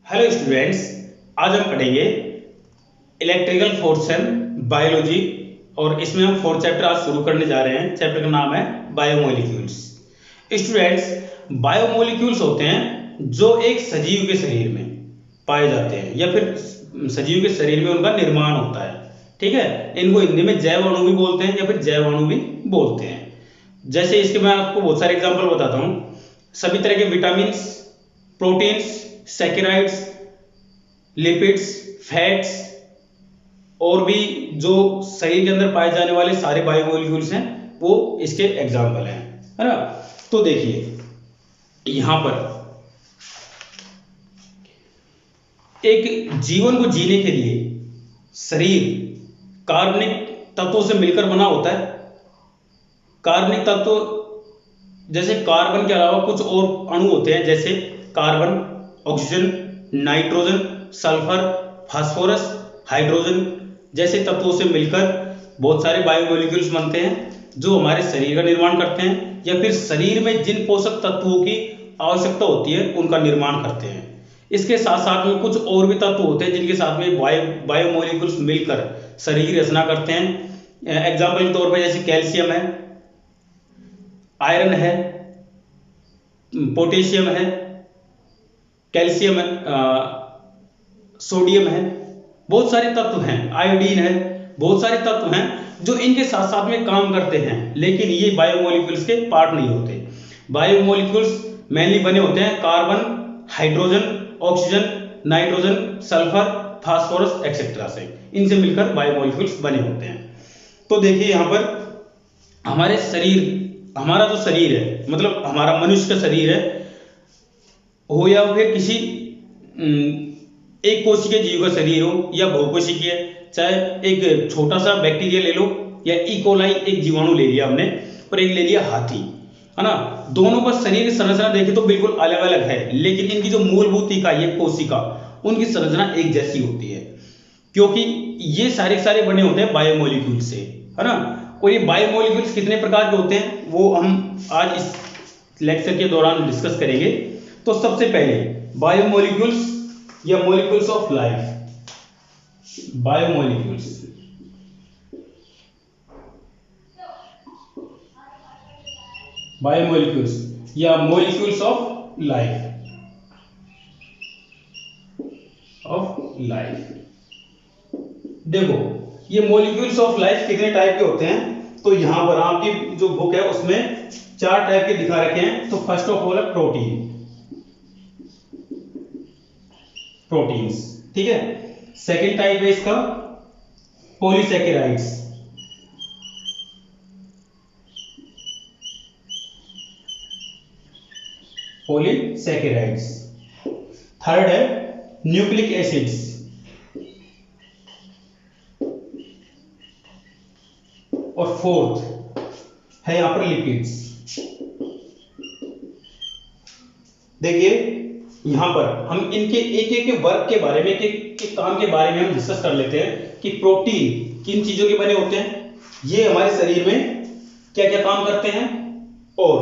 Hello students, आज हम पढ़ेंगे इलेक्ट्रिकल फोर्स एंड बायोलॉजी और इसमें हम फोर्थ चैप्टर आज शुरू करने जा रहे हैं। चैप्टर का नाम है बायोमोलिक्यूल्स। स्टूडेंट्स, बायोमोलिक्यूल्स होते हैं जो एक सजीव के शरीर में पाए जाते हैं या फिर सजीव के शरीर में उनका निर्माण होता है। ठीक है, इनको हिंदी में जैव अणु भी बोलते हैं या फिर जैव अणु भी बोलते हैं। जैसे इसके मैं आपको बहुत सारे एग्जाम्पल बताता हूँ। सभी तरह के विटामिन, प्रोटीन्स, सैकेराइड्स, लिपिड्स, फैट्स और भी जो शरीर के अंदर पाए जाने वाले सारे बायोमोलिक्यूल्स हैं वो इसके एग्जाम्पल हैं, है ना। तो देखिए यहां पर एक जीवन को जीने के लिए शरीर कार्बनिक तत्वों से मिलकर बना होता है। कार्बनिक तत्व जैसे कार्बन के अलावा कुछ और अणु होते हैं, जैसे carbon, oxygen, nitrogen, sulphur, phosphorus, hydrogen जैसे तत्वों से मिलकर बहुत सारे बायोमोलिक्यूल्स बनते हैं जो हमारे शरीर का निर्माण करते हैं या फिर शरीर में जिन पोषक तत्वों की आवश्यकता होती है उनका निर्माण करते हैं। इसके साथ साथ में कुछ और भी तत्व होते हैं जिनके साथ में बायोमोलिक्यूल्स मिलकर शरीर की रचना करते हैं। एग्जाम्पल के तौर पर जैसे कैल्शियम है, आयरन है, पोटेशियम है, कैल्शियम है, सोडियम है, बहुत सारे तत्व हैं, आयोडीन है, बहुत सारे तत्व हैं जो इनके साथ साथ में काम करते हैं, लेकिन ये बायोमोलिक्यूल्स के पार्ट नहीं होते। बायोमोलिक्यूल्स मेनली बने होते हैं carbon, hydrogen, oxygen, nitrogen, sulphur, phosphorus etcetera से। इनसे मिलकर बायोमोलिक्यूल्स बने होते हैं। तो देखिए यहाँ पर हमारे शरीर, हमारा जो शरीर है, मतलब हमारा मनुष्य का शरीर है, हो या फिर किसी एक कोशिकीय जीव का शरीर हो या बहुकोशिकीय, चाहे एक छोटा सा बैक्टीरिया ले लो या इकोलाई एक जीवाणु ले लिया हमने और एक ले लिया हाथी, है ना। दोनों का शरीर की संरचना देखें तो बिल्कुल अलग अलग है, लेकिन इनकी जो मूलभूत इकाई है कोशिका, उनकी संरचना एक जैसी होती है क्योंकि ये सारे बने होते हैं बायोमोलिक्यूल से, है ना। और ये बायोमोलिक्यूल्स कितने प्रकार के होते हैं वो हम आज इस लेक्चर के दौरान डिस्कस करेंगे। तो सबसे पहले बायोमोलिक्यूल्स या molecules of life, biomolecules. Biomolecules या मोलिक्यूल्स ऑफ लाइफ, देखो ये मोलिक्यूल्स ऑफ लाइफ कितने टाइप के होते हैं। तो यहां पर आपकी जो बुक है उसमें 4 टाइप के दिखा रखे हैं। तो फर्स्ट ऑफ ऑल है प्रोटीन्स, ठीक है। सेकेंड टाइप है इसका पॉलीसैकेराइड्स, पॉलीसैकेराइड्स। थर्ड है न्यूक्लिक एसिड्स, और फोर्थ है यहां पर लिपिड्स। देखिए यहां पर हम इनके एक वर्क के बारे में, एक काम के बारे में हम डिस्कस कर लेते हैं कि प्रोटीन किन चीजों के बने होते हैं, ये हमारे शरीर में क्या क्या काम करते हैं, और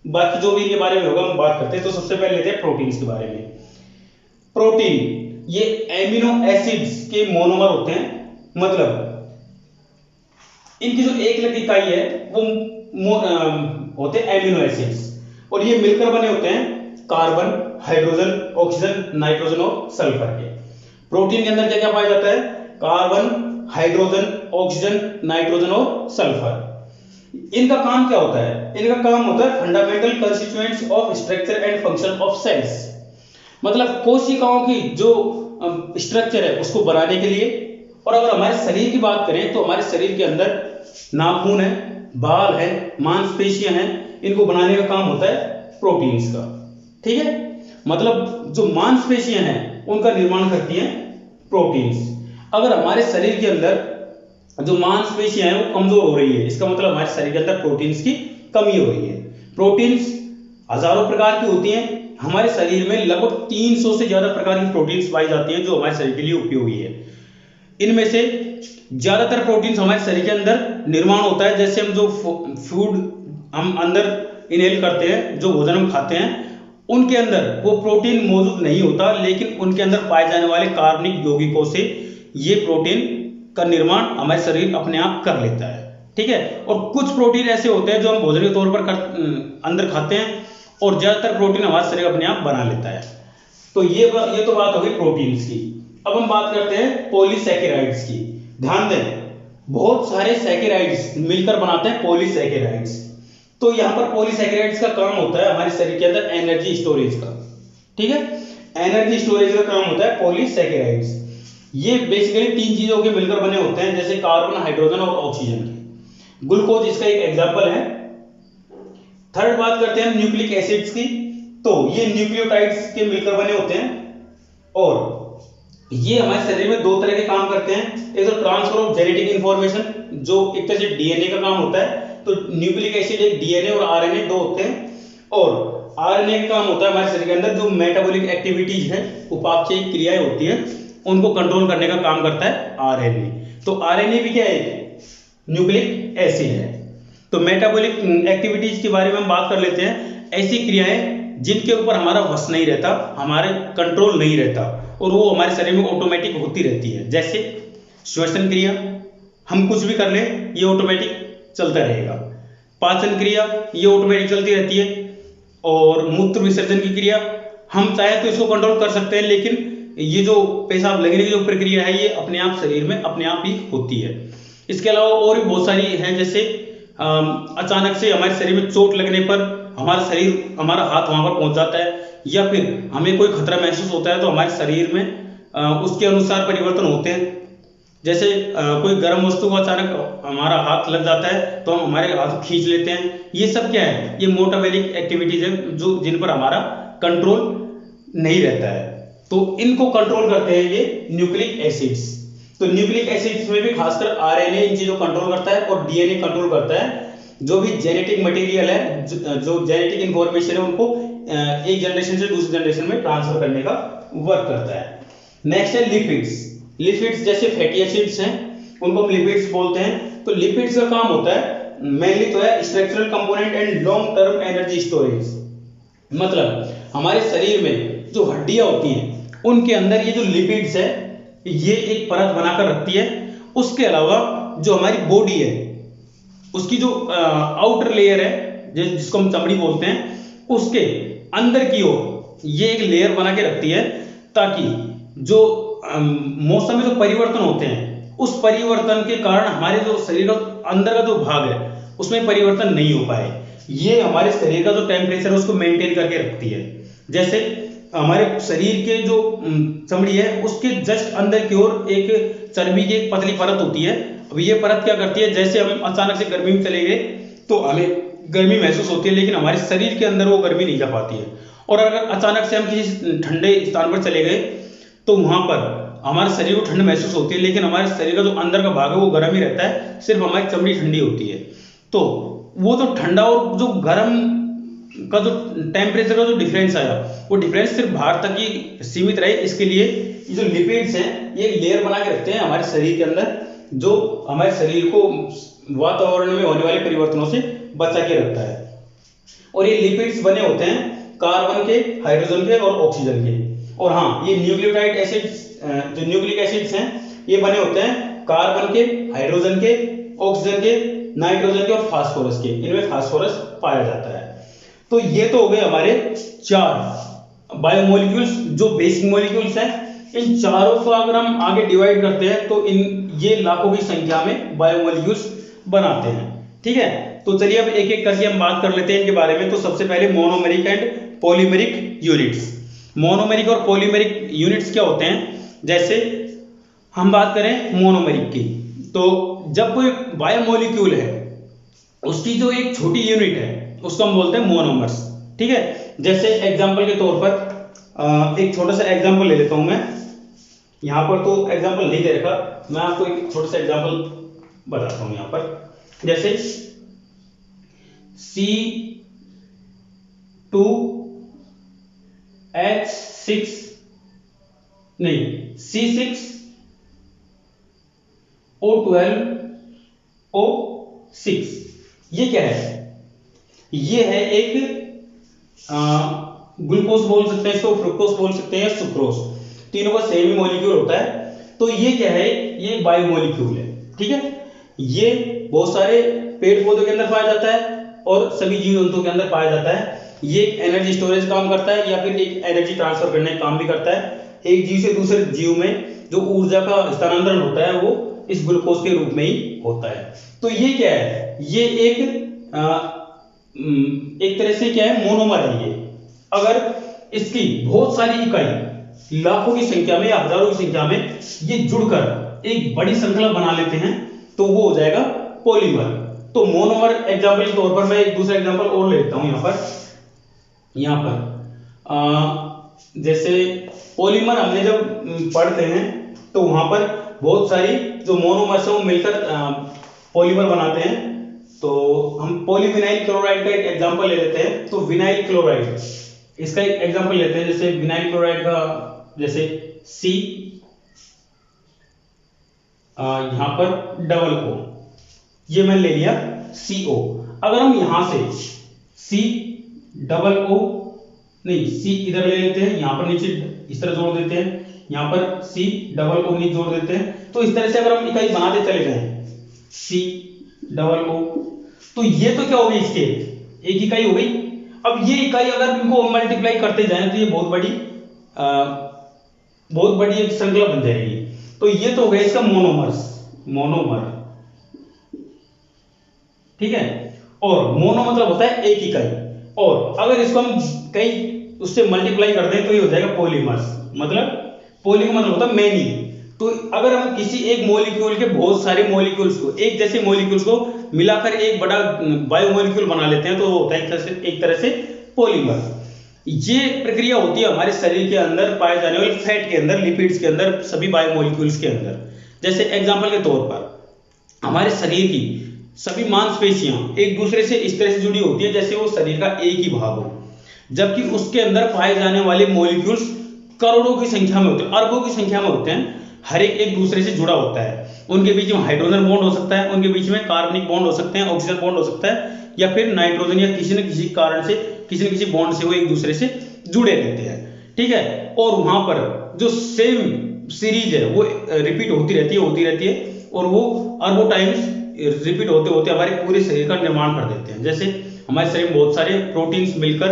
बाकी जो भी इनके बारे में होगा हम बात करते हैं। तो सबसे पहले लेते हैं प्रोटीन्स के बारे में। प्रोटीन ये एमिनो एसिड्स के मोनोमर होते हैं, मतलब इनकी जो एक लग इकाई है वो होते हैं एमिनो एसिड्स, और ये मिलकर बने होते हैं कार्बन, हाइड्रोजन, ऑक्सीजन, नाइट्रोजन और सल्फर के। प्रोटीन के अंदर क्या क्या पाया जाता है? कार्बन, हाइड्रोजन, ऑक्सीजन, नाइट्रोजन और सल्फर। इनका काम क्या होता है? इनका काम होता है fundamental constituents of structure and function of cells, मतलब कोशिकाओं की जो स्ट्रक्चर है उसको बनाने के लिए। और अगर हमारे शरीर की बात करें तो हमारे शरीर के अंदर नाखून है, बाल है, मांसपेशियां हैं, इनको बनाने का काम होता है प्रोटीन्स का, ठीक है। मतलब जो मांसपेशियां हैं उनका निर्माण करती हैं प्रोटीन्स। अगर हमारे शरीर के अंदर जो मांसपेशियां हैं वो कमजोर हो रही है, इसका मतलब हमारे शरीर के अंदर प्रोटीन्स की कमी हो रही है। प्रोटीन्स हजारों प्रकार की होती हैं, हमारे शरीर में लगभग 300 से ज्यादा प्रकार की प्रोटीन्स पाई जाती हैं जो हमारे शरीर के लिए उपयोगी है। इनमें से ज्यादातर प्रोटीन्स हमारे शरीर के अंदर निर्माण होता है, जैसे हम जो फूड हम अंदर इनहेल करते हैं, जो भोजन हम खाते हैं उनके अंदर वो प्रोटीन मौजूद नहीं होता, लेकिन उनके अंदर पाए जाने वाले कार्बनिक यौगिकों से ये प्रोटीन का निर्माण हमारे शरीर अपने आप कर लेता है। ठीक है, और कुछ प्रोटीन ऐसे होते हैं जो हम भोजन के तौर पर अंदर खाते हैं, और ज्यादातर प्रोटीन हमारा शरीर अपने आप बना लेता है। तो ये तो बात हो गई प्रोटीन्स की। अब हम बात करते हैं पॉलीसैकेराइड्स की। ध्यान दें, बहुत सारे सैकेराइड्स मिलकर बनाते हैं पॉलीसैकेराइड्स। तो यहाँ पर पॉलीसैकेराइड्स का काम होता है हमारे शरीर के अंदर एनर्जी स्टोरेज का। ठीक है, एनर्जी स्टोरेज का काम होता है पॉलीसैकेराइड्स। ये बेसिकली 3 चीजों के मिलकर बने होते हैं, जैसे कार्बन, हाइड्रोजन और ऑक्सीजन के। ग्लूकोज इसका एक एग्जांपल है। थर्ड बात करते हैं न्यूक्लिक एसिड्स की। तो ये न्यूक्लियोटाइड्स के मिलकर बने होते हैं, और ये हमारे शरीर में 2 तरह के काम करते हैं। एक तो ट्रांसफर ऑफ जेनेटिक इंफॉर्मेशन, जो एक तरह से डीएनए का काम होता है। तो न्यूक्लिक एसिड एक डीएनए और आरएनए 2 होते हैं, और आरएनए का काम होता है हमारे शरीर के अंदर जो मेटाबॉलिक एक्टिविटीज है, उपापचयी क्रियाएं होती हैं, उनको कंट्रोल करने का काम करता है आरएनए। तो आरएनए भी क्या है? न्यूक्लिक एसिड है। तो मेटाबॉलिक एक्टिविटीज के बारे में हम बात कर लेते हैं। ऐसी क्रियाएं जिनके ऊपर हमारा वश नहीं रहता, हमारे कंट्रोल नहीं रहता, और वो हमारे शरीर में ऑटोमेटिक होती रहती है। जैसे श्वसन क्रिया, हम कुछ भी कर ले ये ऑटोमेटिक चलता रहेगा। पाचन क्रिया ये ऑटोमेटिक चलती रहती है। और मूत्र विसर्जन की क्रिया, हम चाहे तो इसको कंट्रोल कर सकते हैं, लेकिन ये जो पेशाब लगने की जो प्रक्रिया है ये अपने आप शरीर में अपने आप ही होती है। इसके अलावा और भी बहुत सारी हैं, जैसे अचानक से हमारे शरीर में चोट लगने पर हमारा हाथ वहां पर पहुंच जाता है, या फिर हमें कोई खतरा महसूस होता है तो हमारे शरीर में उसके अनुसार परिवर्तन होते हैं। जैसे कोई गर्म वस्तु को अचानक हमारा हाथ लग जाता है तो हम हमारे हाथ खींच लेते हैं। ये सब क्या है? ये मेटाबॉलिक एक्टिविटीज है जो जिन पर हमारा कंट्रोल नहीं रहता है। तो इनको कंट्रोल करते हैं ये न्यूक्लिक एसिड्स। तो न्यूक्लिक एसिड्स में भी खासकर आरएनए इन चीजों को कंट्रोल करता है, और डीएनए कंट्रोल करता है। जो भी जेनेटिक मटेरियल है, जो जेनेटिक इंफॉर्मेशन है, उनको एक जनरेशन से दूसरी जनरेशन में ट्रांसफर करने का वर्क करता है। नेक्स्ट है लिपिड्स। लिपिड्स जैसे फैटी एसिड्स हैं, उनको हम लिपिड्स बोलते हैं। तो लिपिड्स का काम होता है मेनली तो है structural component and long term energy storage. मतलब हमारे शरीर में जो हड्डियां होती हैं उनके अंदर ये जो लिपिड्स है ये एक परत बनाकर रखती है। उसके अलावा जो हमारी बॉडी है उसकी जो आउटर लेयर है जिसको हम चमड़ी बोलते हैं, उसके अंदर की ओर ये एक लेयर बना के रखती है, ताकि जो मौसम में जो परिवर्तन होते हैं उस परिवर्तन के कारण हमारे जो शरीर का अंदर का जो भाग है उसमें परिवर्तन नहीं हो पाए। ये हमारे शरीर का जो टेम्परेचर है उसको मेंटेन करके रखती है। जैसे हमारे शरीर के जो चमड़ी है उसके जस्ट अंदर की ओर एक चर्बी की एक पतली परत होती है। अब ये परत क्या करती है, जैसे हम अचानक से गर्मी में चले गए तो हमें गर्मी महसूस होती है, लेकिन हमारे शरीर के अंदर वो गर्मी नहीं जा पाती है। और अगर अचानक से हम किसी ठंडे स्थान पर चले गए तो वहां पर हमारे शरीर को ठंड महसूस होती है, लेकिन हमारे शरीर का जो अंदर का भाग है वो गर्म ही रहता है, सिर्फ हमारी चमड़ी ठंडी होती है। तो वो जो ठंडा और जो गर्म का जो टेम्परेचर का जो डिफरेंस आया वो डिफरेंस सिर्फ बाहर तक ही सीमित रहे, इसके लिए ये जो लिपिड्स हैं ये लेयर बना के रखते हैं हमारे शरीर के अंदर, जो हमारे शरीर को वातावरण में होने वाले परिवर्तनों से बचा के रखता है। और ये लिपिड्स बने होते हैं कार्बन के, हाइड्रोजन के और ऑक्सीजन के। और हाँ, ये न्यूक्लियोटाइड एसिड्स जो न्यूक्लिक एसिड्स हैं ये बने होते हैं कार्बन के, हाइड्रोजन के, ऑक्सीजन के, नाइट्रोजन के और फास्फोरस के। इनमें फास्फोरस पाया जाता है। तो ये तो हो गए हमारे 4 बायोमोलिक्यूल्स जो बेसिक मॉलिक्यूल्स हैं। इन चारों को अगर हम आगे डिवाइड करते हैं तो ये लाखों की संख्या में बायोमोलिक्यूल्स बनाते हैं। ठीक है, तो चलिए अब एक एक करके हम बात कर लेते हैं इनके बारे में। तो सबसे पहले monomeric and polymeric units. Monomeric और पॉलीमेरिक यूनिट्स क्या होते हैं? जैसे हम बात करें मोनोमेरिक की, तो जब कोई बायोमोलिक्यूल है उसकी जो एक छोटी यूनिट है उसको हम बोलते हैं मोनोमर्स। ठीक है, जैसे एग्जांपल के तौर पर एक छोटा सा एग्जांपल ले लेता हूं मैं। यहां पर तो एग्जांपल नहीं दे रखा, मैं आपको एक छोटा सा एग्जांपल बताता हूं। यहां पर जैसे C6O12O6 ये क्या है? ये है एक ग्लूकोज बोल सकते हैं इसको, फ्रुक्टोज बोल सकते हैं, सुक्रोज, तीनों का सेम ही मॉलिक्यूल होता है। तो ये क्या है, ये बायो मॉलिक्यूल है, ठीक है। ये बहुत सारे पेड़ पौधों के अंदर पाया जाता है और सभी जीव जंतुओं के अंदर पाया जाता है। ये एक एनर्जी स्टोरेज काम करता है या फिर एक एनर्जी ट्रांसफर करने का काम भी करता है। एक जीव से दूसरे जीव में जो ऊर्जा का स्थानांतरण होता है वो इस ग्लूकोज के रूप में ही होता है। तो ये क्या है, ये एक तरह से क्या है, मोनोमर है ये। अगर इसकी बहुत सारी इकाई लाखों की संख्या में या हजारों की संख्या में ये जुड़कर एक बड़ी श्रृंखला बना लेते हैं तो वो हो जाएगा पॉलीमर। तो मोनोमर एग्जांपल के तौर पर मैं एक दूसरा एग्जांपल और लेता हूं यहां पर जैसे पॉलीमर हमने जब पढ़ते हैं तो वहां पर बहुत सारी जो मोनोमर्स हैं वो मिलकर पॉलीमर बनाते हैं। तो हम पॉलीविनाइल क्लोराइड का एक एग्जांपल ले लेते हैं। तो विनाइल क्लोराइड, इसका एक एग्जांपल लेते हैं। जैसे विनाइल क्लोराइड का जैसे C, यहां पर डबल O, ये मैंने ले लिया CO। अगर हम यहां से C डबल O नहीं, C इधर ले लेते हैं, यहां पर नीचे इस तरह जोड़ देते हैं, यहां पर C डबल O नीचे जोड़ देते हैं। तो इस तरह से अगर हम इकाई बनाते चले जाएं C डबल O, तो ये तो क्या हो गई, इसके एक इकाई हो गई। अब ये इकाई अगर इनको मल्टीप्लाई करते जाएं तो ये बहुत बड़ी एक श्रृंखला बन जाएगी। तो ये तो हो गया इसका मोनोमर, ठीक है। और मोनो मतलब होता है एक इकाई, और अगर इसको हम कई उससे मल्टीप्लाई कर दें तो ये हो जाएगा पॉलीमर्स। पॉलीमर मतलब होता है मेनी। तो अगर हम किसी एक मॉलिक्यूल के बहुत सारे मॉलिक्यूल्स को, एक जैसे मॉलिक्यूल्स को मिलाकर एक बड़ा बायोमॉलिक्यूल बना लेते हैं तो वो होता है एक तरह से पॉलीमर। ये प्रक्रिया होती है हमारे शरीर के अंदर पाए जाने वाले फैट के अंदर, लिपिड्स के अंदर, सभी बायोमॉलिक्यूल्स के अंदर। जैसे एग्जांपल के तौर पर हमारे शरीर की सभी मांसपेशियां एक दूसरे से इस तरह से जुड़ी होती है जैसे वो शरीर का एक ही भाग हो, जबकि उसके अंदर पाए जाने वाले मॉलिक्यूल्स करोड़ों की संख्या में होते हैं, अरबों की संख्या में होते हैं। हर एक दूसरे से जुड़ा होता है। उनके बीच में हाइड्रोजन बॉन्ड हो सकता है, उनके बीच में कार्बनिक बॉन्ड हो सकते हैं, ऑक्सीजन बॉन्ड हो सकता है, या फिर नाइट्रोजन या किसी न किसी कारण से, किसी न किसी बॉन्ड से वो एक दूसरे से जुड़े रहते हैं, ठीक है। और वहां पर जो सेम सीरीज है वो रिपीट होती रहती है और वो अरबों टाइम्स रिपीट होते होते हमारे पूरे शरीर का निर्माण कर देते हैं। जैसे हमारे शरीर में बहुत सारे प्रोटीन्स मिलकर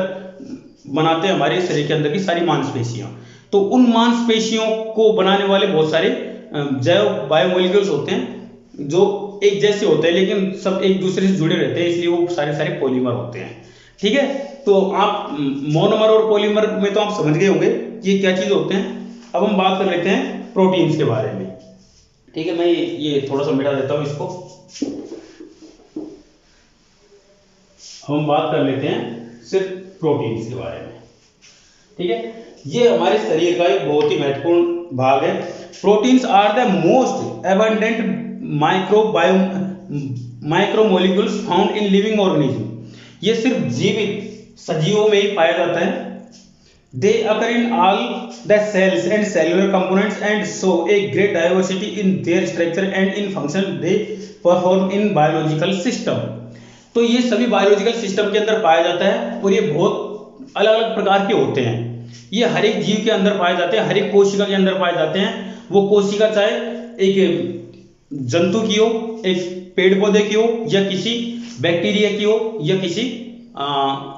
बनाते हैं हमारे शरीर के अंदर की सारी मांसपेशियां। तो उन मांसपेशियों को बनाने वाले बहुत सारे जैव बायोमॉलिक्यूल्स होते हैं जो एक जैसे होते हैं लेकिन सब एक दूसरे से जुड़े रहते हैं, इसलिए वो सारे पॉलीमर होते हैं, ठीक है। तो आप मोनोमर और पॉलीमर में तो आप समझ गए होंगे ये क्या चीज होते हैं। अब हम बात कर लेते हैं प्रोटीन्स के बारे में, ठीक है। मैं ये थोड़ा सा मिटा देता हूं इसको। हम बात कर लेते हैं सिर्फ प्रोटीन्स के बारे में, ठीक है। ये हमारे शरीर का एक बहुत ही महत्वपूर्ण भाग है। Proteins are the most abundant micromolecules found in living organism. ये सिर्फ जीवित सजीवों में ही पाया जाता है। They occur in all the cells and cellular components and show a great diversity in their structure and in function they perform in biological system. तो ये सभी बायोलॉजिकल सिस्टम के अंदर पाया जाता है और ये बहुत अलग अलग प्रकार के होते हैं। ये हर एक जीव के अंदर पाए जाते हैं, हर एक कोशिका के अंदर पाए जाते हैं। वो कोशिका चाहे एक जंतु की हो, एक पेड़ पौधे की हो, या किसी बैक्टीरिया की हो, या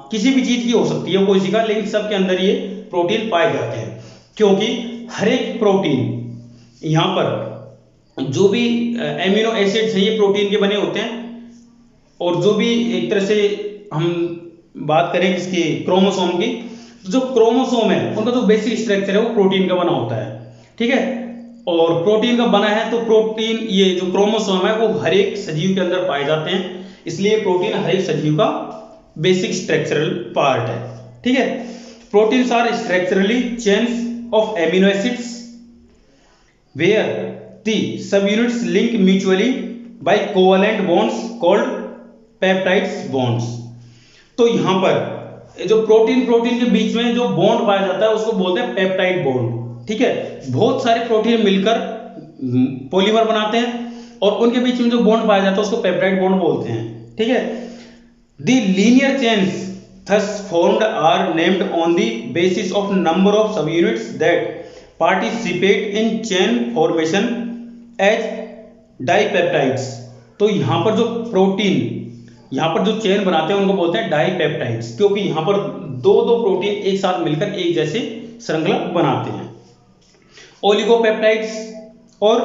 किसी भी चीज की हो सकती है कोशिका, लेकिन सबके अंदर ये प्रोटीन पाए जाते हैं। क्योंकि हर एक प्रोटीन यहाँ पर जो भी एमिनो एसिड्स हैं ये प्रोटीन के बने होते हैं। और जो भी एक तरह से हम बात करें इसकी क्रोमोसोम की, जो क्रोमोसोम है उनका जो बेसिक स्ट्रक्चर है वो प्रोटीन का बना होता है, ठीक है। और प्रोटीन का बना है तो प्रोटीन, ये जो क्रोमोसोम है वो हर एक सजीव के अंदर पाए जाते हैं, इसलिए प्रोटीन हर एक सजीव का बेसिक स्ट्रक्चरल पार्ट है, ठीक है। Proteins are structurally chains of amino acids where the subunits link mutually by covalent bonds called peptides bonds. तो यहां पर जो प्रोटीन के बीच में जो बॉन्ड पाया जाता है उसको बोलते हैं पेप्टाइड बॉन्ड, ठीक है। बहुत सारे प्रोटीन मिलकर पॉलीमर बनाते हैं और उनके बीच में जो बॉन्ड पाया जाता है उसको पेप्टाइड बॉन्ड बोलते हैं, ठीक है। The linear chains thus formed are named on the basis of number of subunits that participate in chain formation as dipeptides। तो यहाँ पर जो प्रोटीन, यहाँ पर जो चेन बनाते हैं उनको बोलते हैं डाइपेप्टाइड्स, क्योंकि यहाँ पर दो दो प्रोटीन एक साथ मिलकर एक जैसे श्रृंखला बनाते हैं। ओलिगोपेप्टाइड्स और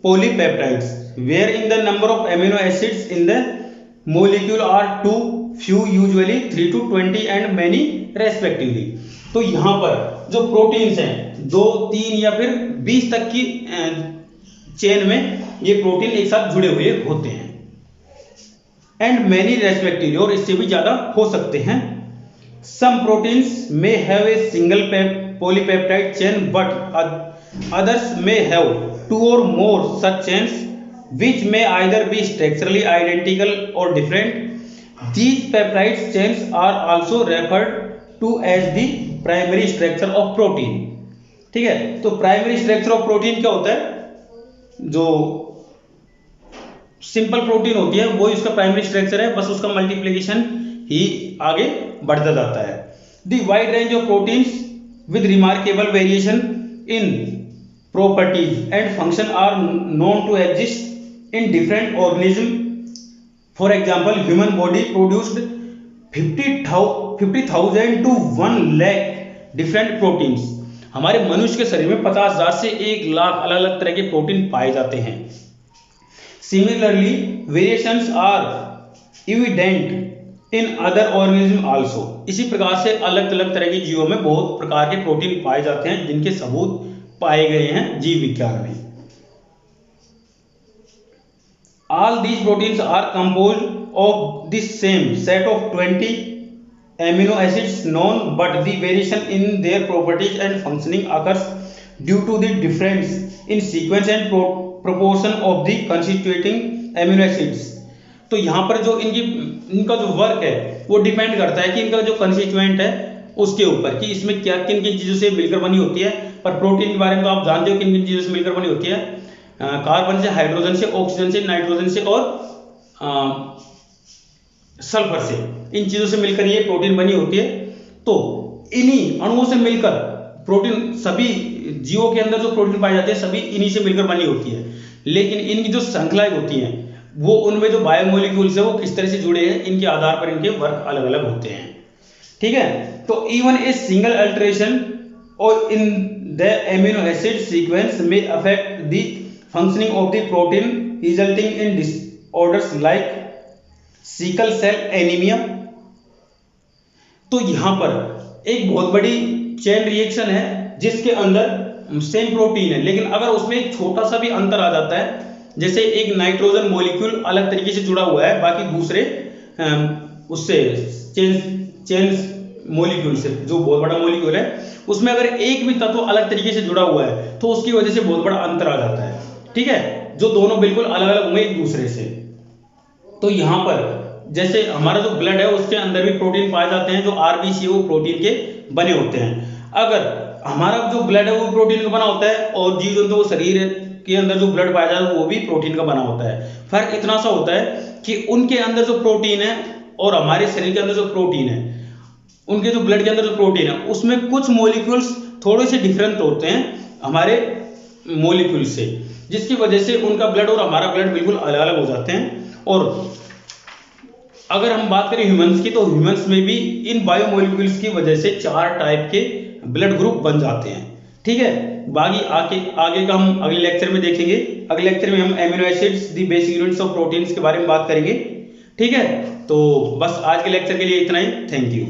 polypeptides where in the number of amino acids in the molecule are too few, usually 3 to 20 and many respectively। तो यहाँ पर जो प्रोटीन्स हैं 2, 3 या फिर 20 तक की चेन में ये प्रोटीन एक साथ जुड़े हुए होते हैं। एंड मैनी रेस्पेक्टिवली, और इससे भी ज्यादा हो सकते हैं। Some proteins may have a single polypeptide chain but others may have 2 or more such chains which may either be structurally identical or different। These peptide chains are also referred to as the primary structure of protein। ठीक है, तो primary structure of protein क्या होता है? जो simple protein होती है वो इसका प्राइमरी स्ट्रक्चर है, बस उसका मल्टीप्लिकेशन ही आगे बढ़ता जाता है। The wide range of proteins with remarkable variation in properties and function are known to exist in different organisms। For example, human body produced 50,000 to 1 lakh different proteins। हमारे मनुष्य के शरीर में 50,000 से 1 लाख अलग अलग तरह के प्रोटीन पाए जाते हैं। Similarly, variations are evident in other organisms also। इसी प्रकार से अलग अलग तरह के जीवों में बहुत प्रकार के प्रोटीन पाए जाते हैं जिनके सबूत पाए गए हैं जीव विज्ञान में। All these proteins are composed of the same set of 20 amino acids known, but the variation in their properties and functioning occurs due to the difference in sequence and proportion of the constituting amino acids। तो यहाँ पर जो इनका जो work है वो depend करता है कि इनका जो कंस्टिट्यूएंट है उसके ऊपर, कि इसमें क्या किन किन चीजों से मिलकर बनी होती है। पर प्रोटीन के बारे में तो आप जानते हो किन किन चीजों से मिलकर बनी होती है, कार्बन से, हाइड्रोजन से, ऑक्सीजन से, नाइट्रोजन से और सल्फर से। इन चीजों से मिलकर ये प्रोटीन बनी होती है। तो इन्हीं अणुओं से मिलकर प्रोटीन, सभी जीवों के अंदर जो प्रोटीन पाए जाते हैं सभी इन्हीं से मिलकर बनी होती है। लेकिन इनकी जो श्रृंखलाएं होती हैं वो उनमें जो बायोमोलिक्यूल्स है वो किस तरह से जुड़े हैं इनके आधार पर इनके वर्क अलग अलग होते हैं। ठीक है, तो इवन ए सिंगल अल्टरेशन और in the amino acid sequence में affect the functioning of the protein resulting in disorders like sickle cell anaemia. तो यहां पर एक बहुत बड़ी चेन रिएक्शन है जिसके अंदर सेम प्रोटीन है, लेकिन अगर उसमें एक छोटा सा भी अंतर आ जाता है, जैसे एक नाइट्रोजन मॉलिक्यूल अलग तरीके से जुड़ा हुआ है बाकी दूसरे उससे चेन मॉलिक्यूल से, जो बहुत बड़ा मॉलिक्यूल है उसमें अगर एक भी तत्व अलग तरीके से जुड़ा हुआ है तो उसकी वजह से बहुत बड़ा अंतर आ जाता है। ठीक है, जो दोनों बिल्कुल अलग अलग होंगे एक दूसरे से। तो यहाँ पर जैसे हमारा जो ब्लड है उसके अंदर भी प्रोटीन पाए जाते हैं, जो आरबीसी है वो प्रोटीन के बने होते हैं। अगर हमारा जो ब्लड है वो प्रोटीन का बना होता है और जीव जंतु वो शरीर के अंदर जो ब्लड पाया जाता है वो भी प्रोटीन का बना होता है। फर्क इतना सा होता है कि उनके अंदर जो प्रोटीन है और हमारे शरीर के अंदर जो प्रोटीन है, उनके जो ब्लड के अंदर जो प्रोटीन है उसमें कुछ मॉलिक्यूल्स थोड़े से डिफरेंट होते हैं हमारे मॉलिक्यूल से, जिसकी वजह से उनका ब्लड और हमारा ब्लड बिल्कुल अलग अलग हो जाते हैं। और अगर हम बात करें ह्यूमंस की, तो ह्यूमंस में भी इन बायोमोलिक्यूल्स की वजह से 4 टाइप के ब्लड ग्रुप बन जाते हैं। ठीक है, बाकी आगे का हम अगले लेक्चर में देखेंगे। अगले लेक्चर में हम amino acids the basic units of proteins के बारे में बात करेंगे। ठीक है, तो बस आज के लेक्चर के लिए इतना ही। Thank you.